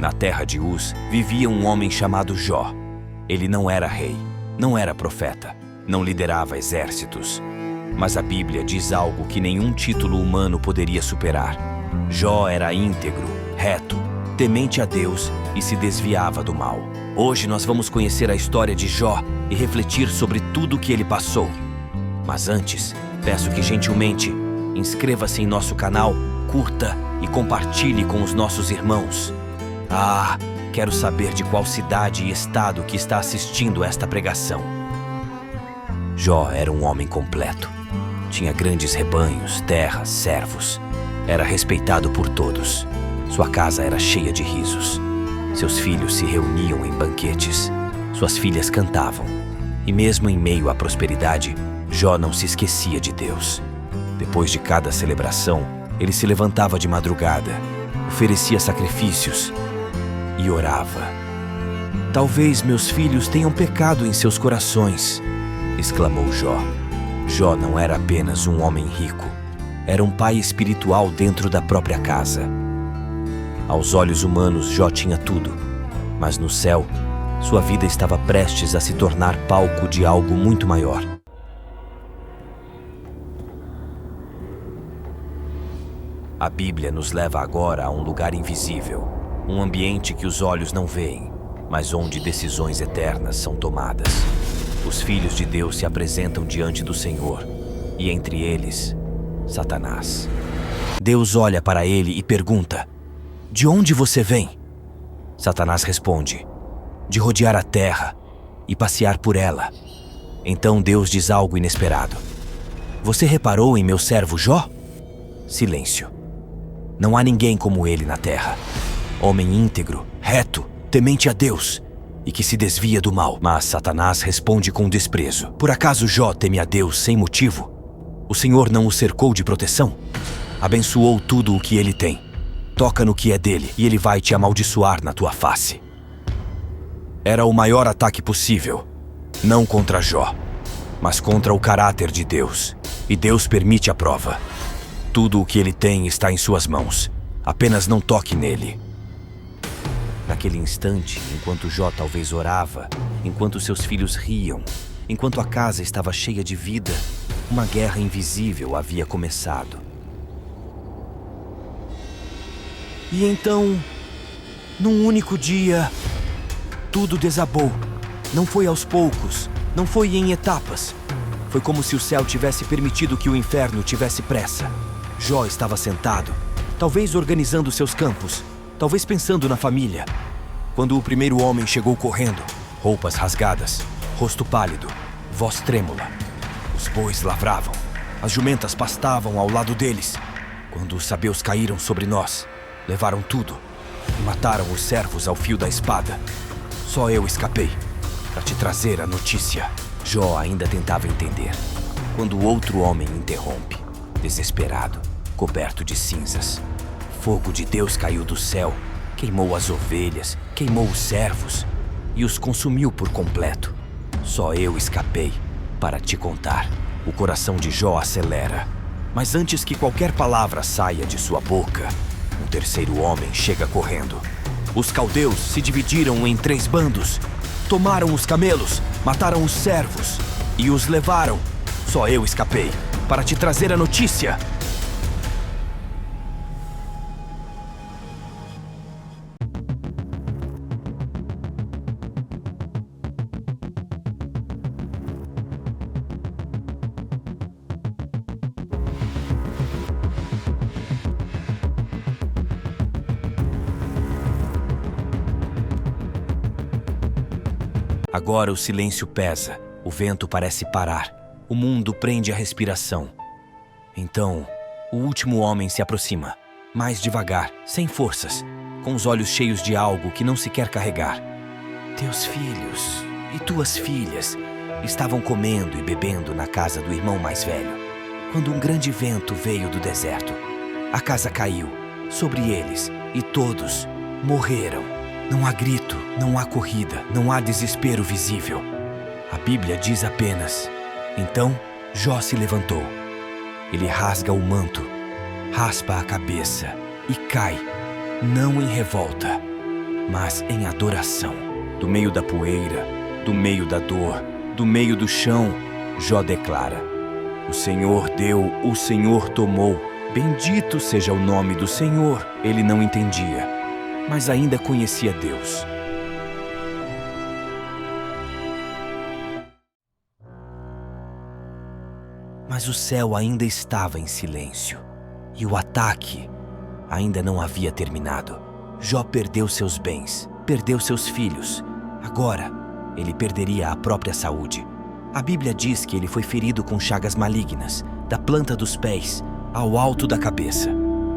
Na terra de Uz vivia um homem chamado Jó. Ele não era rei, não era profeta, não liderava exércitos. Mas a Bíblia diz algo que nenhum título humano poderia superar. Jó era íntegro, reto, temente a Deus e se desviava do mal. Hoje nós vamos conhecer a história de Jó e refletir sobre tudo o que ele passou. Mas antes, peço que gentilmente inscreva-se em nosso canal, curta e compartilhe com os nossos irmãos. Quero saber de qual cidade e estado que está assistindo esta pregação. Jó era um homem completo. Tinha grandes rebanhos, terras, servos. Era respeitado por todos. Sua casa era cheia de risos. Seus filhos se reuniam em banquetes. Suas filhas cantavam. E mesmo em meio à prosperidade, Jó não se esquecia de Deus. Depois de cada celebração, ele se levantava de madrugada, oferecia sacrifícios e orava. "Talvez meus filhos tenham pecado em seus corações", exclamou Jó. Jó não era apenas um homem rico, era um pai espiritual dentro da própria casa. Aos olhos humanos, Jó tinha tudo, mas no céu, sua vida estava prestes a se tornar palco de algo muito maior. A Bíblia nos leva agora a um lugar invisível, um ambiente que os olhos não veem, mas onde decisões eternas são tomadas. Os filhos de Deus se apresentam diante do Senhor, e entre eles, Satanás. Deus olha para ele e pergunta: "De onde você vem?" Satanás responde: "De rodear a terra e passear por ela." Então Deus diz algo inesperado: "Você reparou em meu servo Jó?" Silêncio. Não há ninguém como ele na terra. Homem íntegro, reto, temente a Deus e que se desvia do mal. Mas Satanás responde com desprezo: "Por acaso Jó teme a Deus sem motivo? O Senhor não o cercou de proteção? Abençoou tudo o que ele tem. Toca no que é dele e ele vai te amaldiçoar na tua face." Era o maior ataque possível, não contra Jó, mas contra o caráter de Deus. E Deus permite a prova. Tudo o que ele tem está em suas mãos. Apenas não toque nele. Naquele instante, enquanto Jó talvez orava, enquanto seus filhos riam, enquanto a casa estava cheia de vida, uma guerra invisível havia começado. E então, num único dia, tudo desabou. Não foi aos poucos, não foi em etapas. Foi como se o céu tivesse permitido que o inferno tivesse pressa. Jó estava sentado, talvez organizando seus campos, talvez pensando na família, quando o primeiro homem chegou correndo, roupas rasgadas, rosto pálido, voz trêmula. Os bois lavravam, as jumentas pastavam ao lado deles. Quando os sabeus caíram sobre nós, levaram tudo e mataram os servos ao fio da espada. Só eu escapei para te trazer a notícia. Jó ainda tentava entender, quando outro homem interrompe, desesperado, coberto de cinzas. Fogo de Deus caiu do céu, queimou as ovelhas, queimou os servos e os consumiu por completo. Só eu escapei para te contar. O coração de Jó acelera, mas antes que qualquer palavra saia de sua boca, um terceiro homem chega correndo. Os caldeus se dividiram em 3 bandos, tomaram os camelos, mataram os servos e os levaram. Só eu escapei para te trazer a notícia. Agora o silêncio pesa, o vento parece parar, o mundo prende a respiração. Então, o último homem se aproxima, mais devagar, sem forças, com os olhos cheios de algo que não se quer carregar. Teus filhos e tuas filhas estavam comendo e bebendo na casa do irmão mais velho, quando um grande vento veio do deserto. A casa caiu sobre eles e todos morreram. Não há grito, não há corrida, não há desespero visível. A Bíblia diz apenas: então Jó se levantou. Ele rasga o manto, raspa a cabeça e cai, não em revolta, mas em adoração. Do meio da poeira, do meio da dor, do meio do chão, Jó declara: o Senhor deu, o Senhor tomou. Bendito seja o nome do Senhor. Ele não entendia, mas ainda conhecia Deus. Mas o céu ainda estava em silêncio, e o ataque ainda não havia terminado. Jó perdeu seus bens, perdeu seus filhos. Agora, ele perderia a própria saúde. A Bíblia diz que ele foi ferido com chagas malignas, da planta dos pés ao alto da cabeça.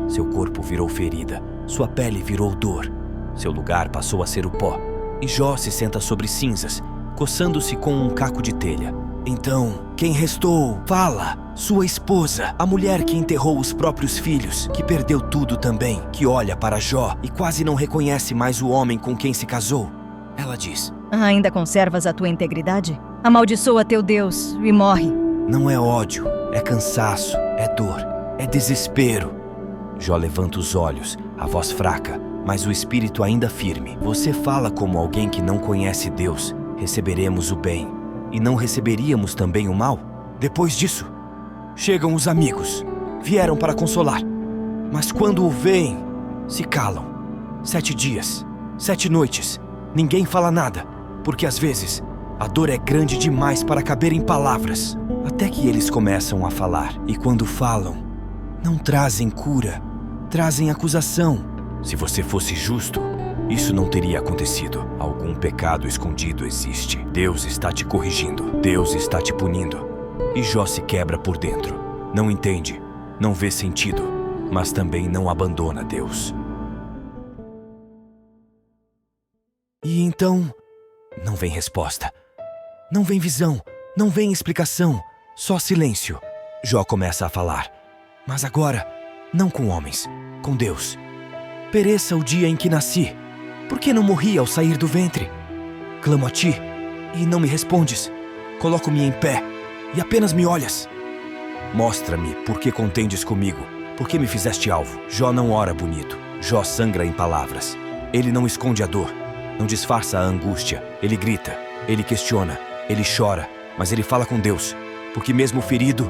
Seu corpo virou ferida, sua pele virou dor. Seu lugar passou a ser o pó, e Jó se senta sobre cinzas, coçando-se com um caco de telha. Então, quem restou? Fala! Sua esposa, a mulher que enterrou os próprios filhos, que perdeu tudo também, que olha para Jó e quase não reconhece mais o homem com quem se casou. Ela diz: ainda conservas a tua integridade? Amaldiçoa teu Deus e morre. Não é ódio, é cansaço, é dor, é desespero. Jó levanta os olhos, a voz fraca, mas o espírito ainda firme. Você fala como alguém que não conhece Deus. Receberemos o bem e não receberíamos também o mal? Depois disso, chegam os amigos. Vieram para consolar, mas quando o veem, se calam. 7 dias, 7 noites, ninguém fala nada, porque às vezes a dor é grande demais para caber em palavras. Até que eles começam a falar, e quando falam, não trazem cura, trazem acusação. Se você fosse justo, isso não teria acontecido. Algum pecado escondido existe. Deus está te corrigindo. Deus está te punindo. E Jó se quebra por dentro. Não entende, não vê sentido, mas também não abandona Deus. E então, não vem resposta. Não vem visão, não vem explicação, só silêncio. Jó começa a falar, mas agora, não com homens, com Deus. Pereça o dia em que nasci. Por que não morri ao sair do ventre? Clamo a ti e não me respondes. Coloco-me em pé e apenas me olhas. Mostra-me por que contendes comigo, por que me fizeste alvo. Jó não ora bonito, Jó sangra em palavras. Ele não esconde a dor, não disfarça a angústia. Ele grita, ele questiona, ele chora, mas ele fala com Deus, porque mesmo ferido,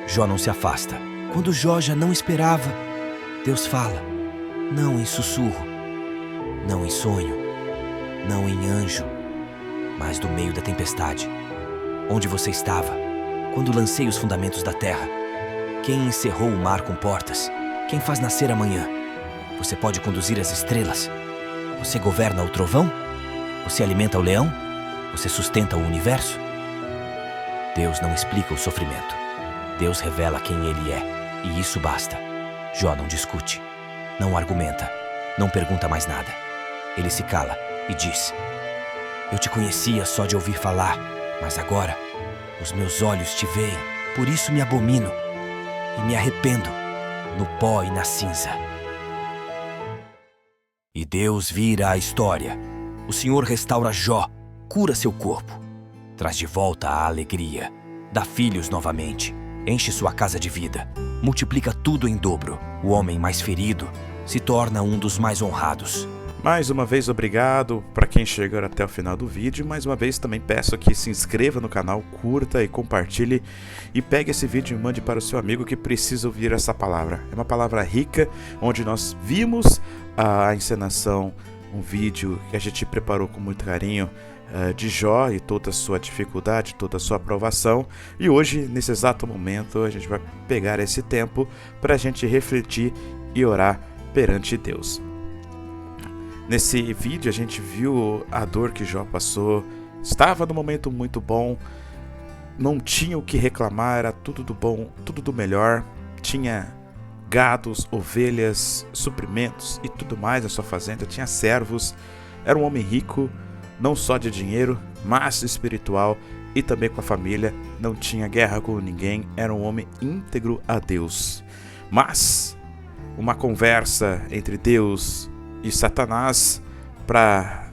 Jó não se afasta. Quando Jó já não esperava, Deus fala, não em sussurro, não em sonho, não em anjo, mas do meio da tempestade. Onde você estava quando lancei os fundamentos da terra? Quem encerrou o mar com portas? Quem faz nascer amanhã? Você pode conduzir as estrelas? Você governa o trovão? Você alimenta o leão? Você sustenta o universo? Deus não explica o sofrimento. Deus revela quem Ele é, e isso basta. Jó não discute, não argumenta, não pergunta mais nada. Ele se cala e diz: eu te conhecia só de ouvir falar, mas agora os meus olhos te veem, por isso me abomino e me arrependo no pó e na cinza. E Deus vira a história. O Senhor restaura Jó, cura seu corpo, traz de volta a alegria, dá filhos novamente, enche sua casa de vida, multiplica tudo em dobro. O homem mais ferido se torna um dos mais honrados. Mais uma vez, obrigado para quem chegou até o final do vídeo. Mais uma vez, também peço que se inscreva no canal, curta e compartilhe. E pegue esse vídeo e mande para o seu amigo que precisa ouvir essa palavra. É uma palavra rica, onde nós vimos a encenação, um vídeo que a gente preparou com muito carinho de Jó e toda a sua dificuldade, toda a sua provação. E hoje, nesse exato momento, a gente vai pegar esse tempo para a gente refletir e orar perante Deus. Nesse vídeo a gente viu a dor que Jó passou, estava num momento muito bom, não tinha o que reclamar, era tudo do bom, tudo do melhor, tinha gados, ovelhas, suprimentos e tudo mais na sua fazenda, tinha servos, era um homem rico, não só de dinheiro, mas espiritual e também com a família, não tinha guerra com ninguém, era um homem íntegro a Deus. Mas uma conversa entre Deus e Satanás para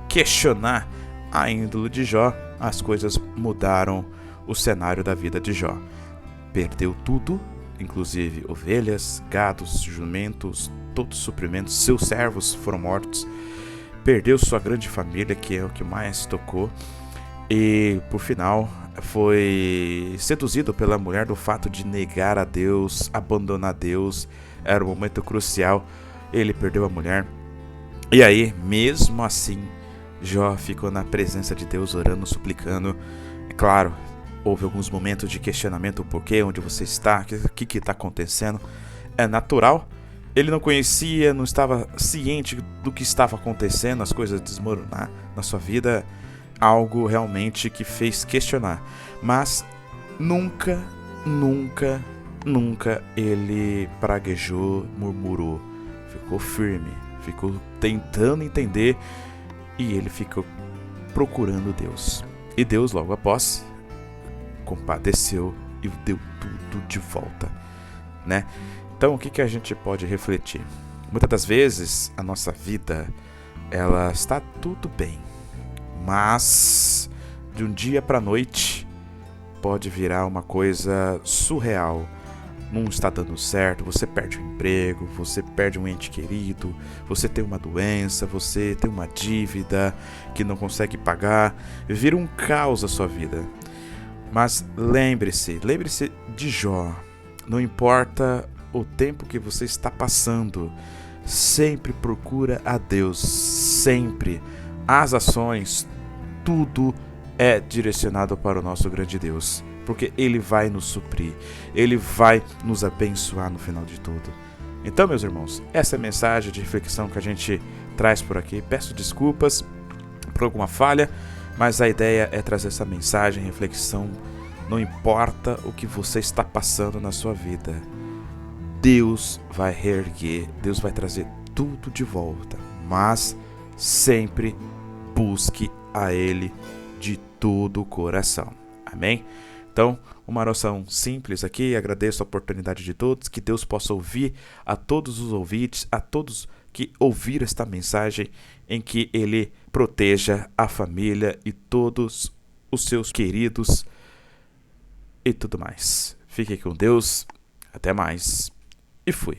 questionar a índole de Jó, as coisas mudaram o cenário da vida de Jó. Perdeu tudo, inclusive ovelhas, gados, jumentos, todo o suprimento, seus servos foram mortos, perdeu sua grande família, que é o que mais tocou, e por final foi seduzido pela mulher do fato de negar a Deus, abandonar Deus. Era um momento crucial, ele perdeu a mulher, e aí mesmo assim Jó ficou na presença de Deus orando, suplicando. É claro, houve alguns momentos de questionamento: o porquê, onde você está, o que está acontecendo. É natural, ele não conhecia, não estava ciente do que estava acontecendo, as coisas desmoronar na sua vida, algo realmente que fez questionar. Mas nunca ele praguejou, murmurou, ficou firme, ficou tentando entender, e ele ficou procurando Deus. E Deus logo após compadeceu e deu tudo de volta, né? Então o que a gente pode refletir? Muitas das vezes a nossa vida, ela está tudo bem, mas de um dia para a noite pode virar uma coisa surreal. Não está dando certo, você perde o emprego, você perde um ente querido, você tem uma doença, você tem uma dívida que não consegue pagar, vira um caos a sua vida. Mas lembre-se de Jó. Não importa o tempo que você está passando, sempre procura a Deus, sempre. As ações, tudo é direcionado para o nosso grande Deus, porque Ele vai nos suprir, Ele vai nos abençoar no final de tudo. Então, meus irmãos, essa é a mensagem de reflexão que a gente traz por aqui. Peço desculpas por alguma falha, mas a ideia é trazer essa mensagem, reflexão. Não importa o que você está passando na sua vida, Deus vai reerguer, Deus vai trazer tudo de volta, mas sempre busque a Ele de todo o coração. Amém? Então, uma oração simples aqui. Agradeço a oportunidade de todos, que Deus possa ouvir a todos os ouvintes, a todos que ouviram esta mensagem, em que Ele proteja a família e todos os seus queridos e tudo mais. Fique com Deus, até mais e fui.